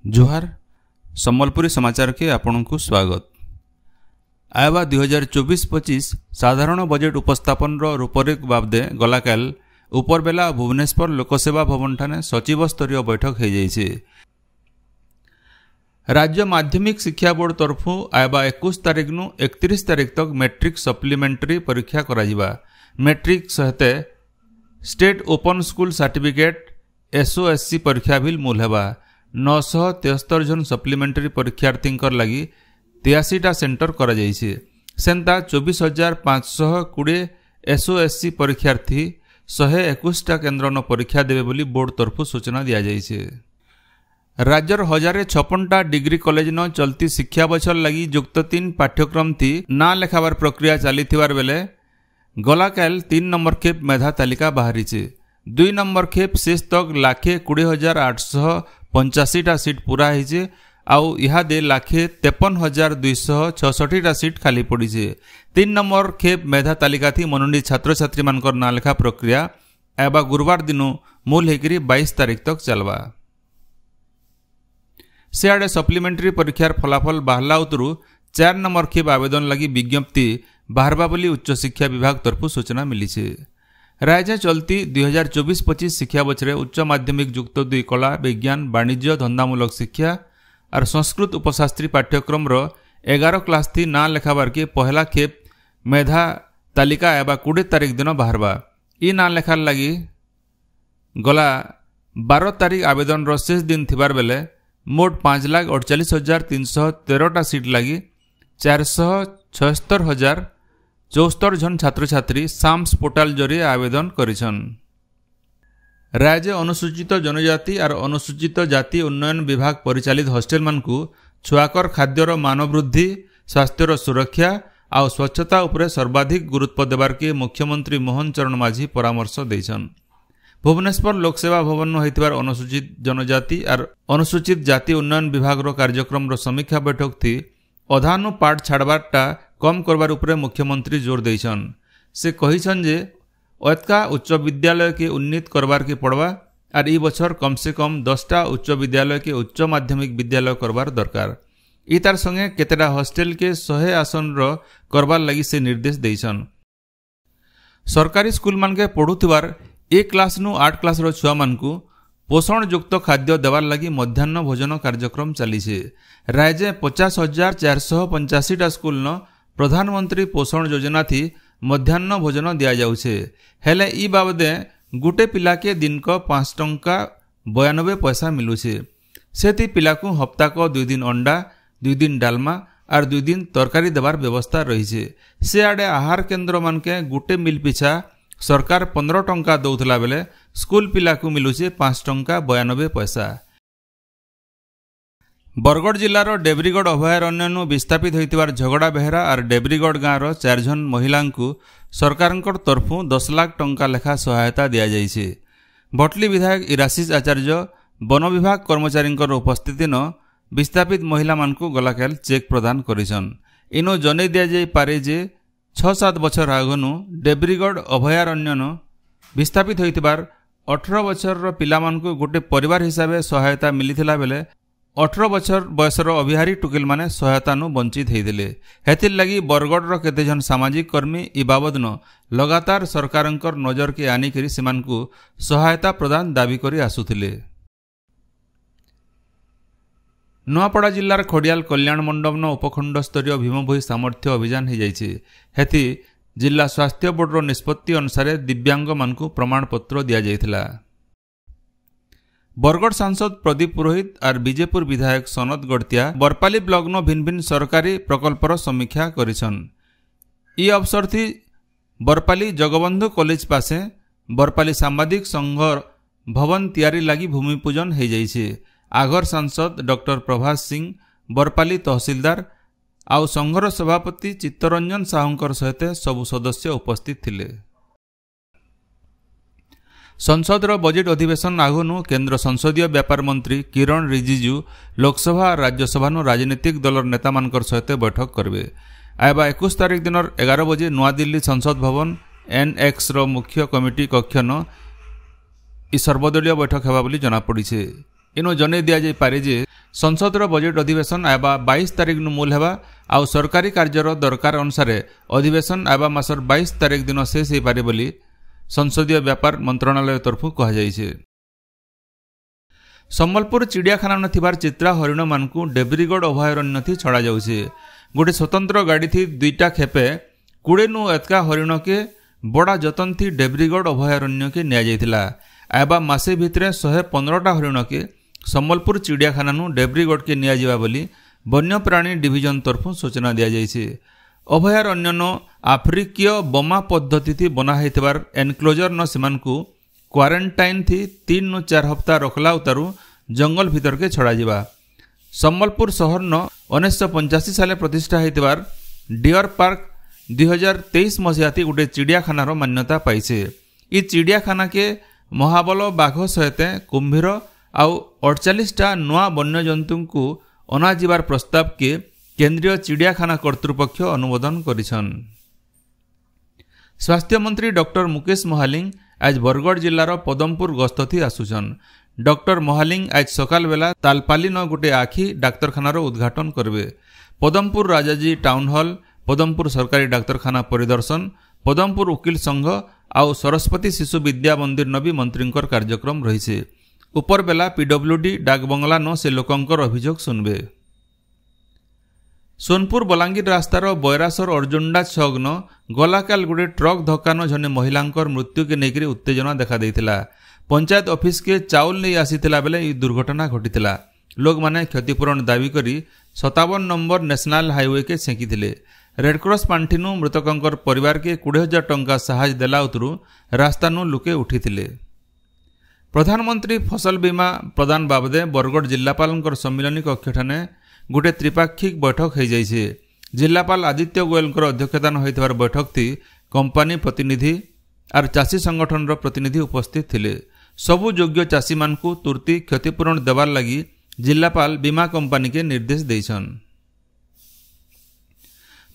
जोहार सम्बलपुरी समाचार के आपण को स्वागत। आयबा 2024-25 साधारण बजेट उपस्थापन रूपरेख बाबदे गलाकाल उपरबेला भुवनेश्वर लोकसेवा भवन ठाने सचिव स्तरीय बैठक हो जाइए। राज्य माध्यमिक शिक्षा बोर्ड तरफु आयबा 21 तारिख नु 31 तारिख तक मैट्रिक सप्लीमेंटरी परीक्षा करा। मैट्रिक सहित state open school certificate SOSC परीक्षा भी मूल हेबा। 973 जन सप्लीमेंटरी परीक्षार्थी लगी 83टा सेंटर करा जाइछे। सेंता 24,520 SOSC परीक्षार्थी 121टा केन्द्र परीक्षा देवे बोली बोर्ड तरफु सूचना दिया जाइछे। राज्यर 1056टा डिग्री कॉलेज न चलती शिक्षा बछर लगी युक्त 3 पाठ्यक्रम थी ना लेखाबार प्रक्रिया चली बेले गलाकाल 3 नंबर खेप मेधा तालिका बाहरी। 2 नंबर खेप शेष तक 1,20,885टा सीट पूरा होइछे आउ इहादे 1,53,266टा सीट खाली पड़ी। 3 नंबर खेप मेधा तालिका थी मनोनीत छात्र छात्री मानकर ना लेखा प्रक्रिया एबा गुरुवार दिन मूल होकर 22 तारिख तक चलवा। सियाड़े सप्लीमेंटरी परीक्षार फलाफल बाहला उतरू 4 नंबर खेप आवेदन लगी विज्ञप्ति बाहरबा बोली उच्च शिक्षा विभाग तरफु सूचना मिली। राज्य चलती 2024-25 शिक्षा बछरे उच्च माध्यमिक युक्त 2 कला विज्ञान वाणिज्य धंदामूलक शिक्षा और संस्कृत उपशास्त्री पाठ्यक्रम 11 क्लास थी ना लेखाबार के पहला खेप मेधा तालिका एवं 20 तारिख दिन बाहरबा। इ ना लेखार लगी गला 12 तारिख आवेदन शेष दिन थिबार बेले मोट 5,48,313टा सीट लगी 476,74 जन छात्र छात्री साम्स पोर्टाल जरिए आवेदन करिछन। राज्य अनुसूचित जनजाति और अनुसूचित जाति उन्नयन विभाग परिचालित हॉस्टेल मानकु छुआकर खाद्यर मान वृद्धि स्वास्थ्यर सुरक्षा और स्वच्छता उपरे सर्वाधिक गुरुत्व देवार के मुख्यमंत्री मोहन चरण माझी परामर्श देछन। भुवनेश्वर लोकसेवा भवन होइतिबार अनुसूचित जनजाति और अनुसूचित जाति उन्नयन विभाग कार्यक्रम समीक्षा बैठक थी अधानु पाठ छाड़बारटा कम करबार उपरे मुख्यमंत्री जोर देछन। से कहिछन जे ओतका उच्च विद्यालय के उन्नीत करबार के पड़वा और ई बछर कम से कम 10टा उच्च विद्यालय के उच्च माध्यमिक विद्यालय करबार दरकार। इतार संगे केतेटा हॉस्टेल के 100 आसन करबार लगी से निर्देश देछन। सरकारी स्कूल मान के पढ़ुथिबार 1 क्लास नु 8 क्लास छुआ मानकु पोषण युक्त खाद्य देवार लगी मध्याह्न भोजन कार्यक्रम चली। राज्य 50,485टा स्कूल न प्रधानमंत्री पोषण योजना थी मध्याह्न भोजन दिया जाउछे। हेले ई बाबदे गुटे पिला के दिन को 5 टंका 92 पैसा मिलुछे। सेति पिला को हफ्ता को 2 दिन अंडा 2 दिन डालमा और 2 दिन तरकारी देवार व्यवस्था रही। से आड़े आहार केन्द्र मान के गुटे मिल पिछा सरकार 15 टंका दौथला बेले स्कूल पिला को मिलुछे 5 टंका 92 पैसा। बरगढ़ जिलार डेब्रीगढ़ अभयारण्य विस्थापित होइतिबार झगड़ा बेहरा और डेब्रीगढ़ गाँव 4 जन महिला को सरकार तरफु 10 लाख टंका लेखा सहायता दिया जाइछे। भटली विधायक इराशीष आचार्य वन विभाग कर्मचारी उपस्थिति न विस्थापित महिला मानकु गलाकाल चेक प्रदान करिछन। इनो जनै दिया जाई पारे जे 6-7 बछर आगनु डेब्रीगढ़ अभयारण्य विस्थापित होइतिबार 18 बछर पिला मानकु गोटे परिवार हिसाब से सहायता मिलिथिला बेले 18 बछर बयसर अभिहारी टुकेल माने सहायता नु वंचित होइथिले। हेतिर लगी बरगढ़ केते जन सामाजिक कर्मी इ बाबद न लगातार सरकारंकर नजर के आनी करी सेमानकु सहायता प्रदान दाबी करी आसुथिले। नुआपड़ा जिल्लार खडियाल कल्याण मंडप न उपखंड स्तरीय भीमभोई सामर्थ्य अभियान हो जाइछे। हेति जिला स्वास्थ्य बोर्डर निष्पत्ति अनुसार दिव्यांग मानकु प्रमाणपत्र दिया जाइथिला। बरगढ़ सांसद प्रदीप पुरोहित और बीजेपुर विधायक सनत गड़तिया बरपाली ब्लॉक न भिन्न भिन्न सरकारी प्रकल्पर समीक्षा करिछन। इ अवसर थी बरपाली जगबंधु कॉलेज पासे बरपाली सांबादिक संघ भवन तैयारी लगी भूमि पूजन हो जाइछे। आगर सांसद डॉक्टर प्रभास सिंह बरपाली तहसीलदार आउ संघर सभापति चित्तरंजन साहुंकर सहित सबु सदस्य उपस्थित थिले। संसद बजेट अधिवेशन आगनु केंद्र संसदीय व्यापार मंत्री किरण रिजिजू लोकसभा और राज्यसभा राजनीतिक दलर नेता मानकर सहित बैठक करेंगे। आयबा 21 तारिख दिन 11 बजे नवा दिल्ली संसद भवन NX मुख्य कमिटी कक्ष न सर्वदलीय बैठक होगा बोली जनापड़ी। इनो जनै दिया जाई पारे जे संसदर बजेट अधिवेशन आयबा 22 तारिख मूल हेबा आउ सरकारी कार्यर दरकार अनुसार अधिवेशन आयबा मासर 22 तारिख दिन शेष हो पारे बोली संसदीय व्यापार मंत्रणालय तरफ कहुଯାଇଛି। सम्बलपुर चिड़ियाखाना नथिबार चित्रा हरिण मानकु डेब्रीगढ़ अभयारण्य थी छड़ा जाउछे। गोटे स्वतंत्र गाड़ी थी 2टा खेपे 20 नु एतका हरिण के बड़ा जतन थी डेब्रीगढ़ अभयारण्य के निया जाइथिला। आयबा मासे भितरे 115टा हरिण के सम्बलपुर चिड़ियाखाना नु डेब्रीगढ़ के निया जिबा बोली वन्यप्राणी डिविजन तरफ सूचना दिया जाइछे। अभयारण्य न आफ्रिकीय बोमा पद्धति थी बना हेतिबार एनक्लोजर न सेमानकु क्वारंटाइन थी 3 नु 4 हफ्ता रखला उतारू जंगल भीतर के छड़ा जिबा। सम्बलपुर शहर न 1985 साले प्रतिष्ठा हेतिबार डियर पार्क 2023 मसीहा थी गोटे चिड़ियाखानार मान्यता पाइছে। इ चिड़ियाखाना के महाबल बाघ सहित कुंभीर आउ 48टा नुआ वन्यजंतु को अना जिबार प्रस्ताव के केंद्रीय चिड़ियाखाना कर्तृपक्ष अनुमोदन करिछन। स्वास्थ्य मंत्री डॉक्टर मुकेश महालिंग आज बरगढ़ जिलार पदमपुर गस्त थी आसुछन। डॉक्टर महालिंग आज सकाल बेला तालपाली न गोटे आखि डाक्तरखानार उद्घाटन करबे। पदमपुर राजाजी टाउन हॉल, पदमपुर सरकारी डाक्तरखाना परिदर्शन, पदमपुर वकील संघ आउ सरस्वती शिशु विद्या मंदिर न भी मंत्रींकर कार्यक्रम रही। उपर बेला पीडब्ल्यूडी डाकबंगला न से लोकंकर अभियोग सुनबे। सोनपुर बलांगीर रास्तार बयरासर अर्जुंडा छग न गलाकाल गोटे ट्रक धक्का न जने महिलांकर मृत्यु के नेकरी उत्तेजना देखा देइथिला। पंचायत ऑफिस के चाउल नहीं आसीथिला बेले ई दुर्घटना घटिथिला। लोक माने क्षतिपूरण दाबी करी 57 नंबर नेशनल हाईवे के छेकिथिले। रेडक्रॉस पांठिनु मृतकंकर परिवार के 20,000 टंका सहाय देला उतरू रास्तानु लुके उठिथिले। प्रधानमंत्री फसल बीमा प्रदान बाबदे बरगढ़ जिलापालंकर सम्मिलनी कक्षठाने गोटे त्रिपाक्षिक बैठक हो जाइए। जिलापाल आदित्य गोयलकर अध्यक्षतान होइथिबार बैठक थी कंपनी प्रतिनिधि और चाषी संगठन प्रतिनिधि उपस्थित थिले। सबु योग्य चाषी मानकु तुरती क्षतिपूरण देवार लगी जिलापाल बीमा कंपनी के निर्देश देइछन।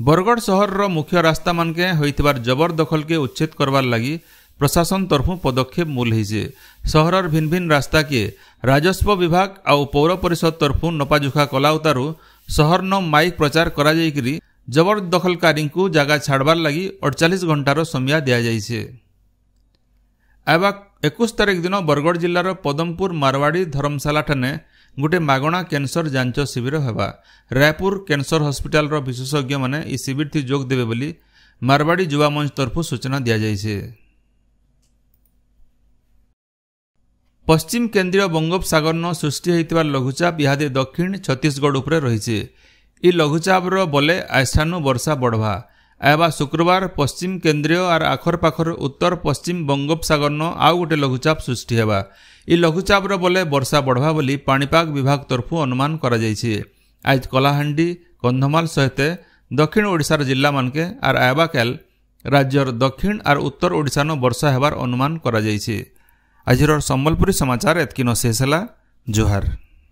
बरगढ़ शहर मुख्य रास्ता मानके होइथिबार जबरदखल के उच्छेद करवार लगी प्रशासन तरफ पदक्षेप मूल होइछे। शहरर भिन्न भिन्न रास्ता के राजस्व विभाग आउ पौर परिषद तरफ नपाजुखा कला उतारू शहर न माइक प्रचार करा जाइकरी जबरदखलकारी को जगह छाड़बार लगी 48 घंटार समय दिया जाइछे। आबा 21 तारिख दिन बरगढ़ जिलार पदमपुर मारवाड़ी धर्मशाला ठाने गोटे मागणा कैंसर जांच शिविर हेबा। रायपुर कैंसर हॉस्पिटल विशेषज्ञ माने इ शिविर थी जोग देबे बोली मारवाड़ी युवा मंच तरफ सूचना दिया जाइछे। पश्चिम केंद्रीय बंगोपसागर न सृष्टि होइतिबार लघुचाप इहादे दक्षिण छत्तीसगढ़ उपरे रहिছে। इ लघुचापर बले आस्थानु वर्षा बढ़वा। आयबा शुक्रवार पश्चिम केंद्रीय और आखर पाखर उत्तर पश्चिम बंगोपसागर न आउ गोटे लघुचाप सृष्टि हेबा। इ लघुचापर बले वर्षा बढ़वा बोली पाणीपाग विभाग तरफ अनुमान करा जाइछे। आज कलाहांडी कंधमाल सहित दक्षिण ओडिशार जिला मानके और आयबा काल राज्यर दक्षिण और उत्तर ओडिशा न वर्षा हेबार अनुमान करा जाइछे। आजिर सम्बलपुरी समाचार एतकिन शेष ହେଲା। जोहार।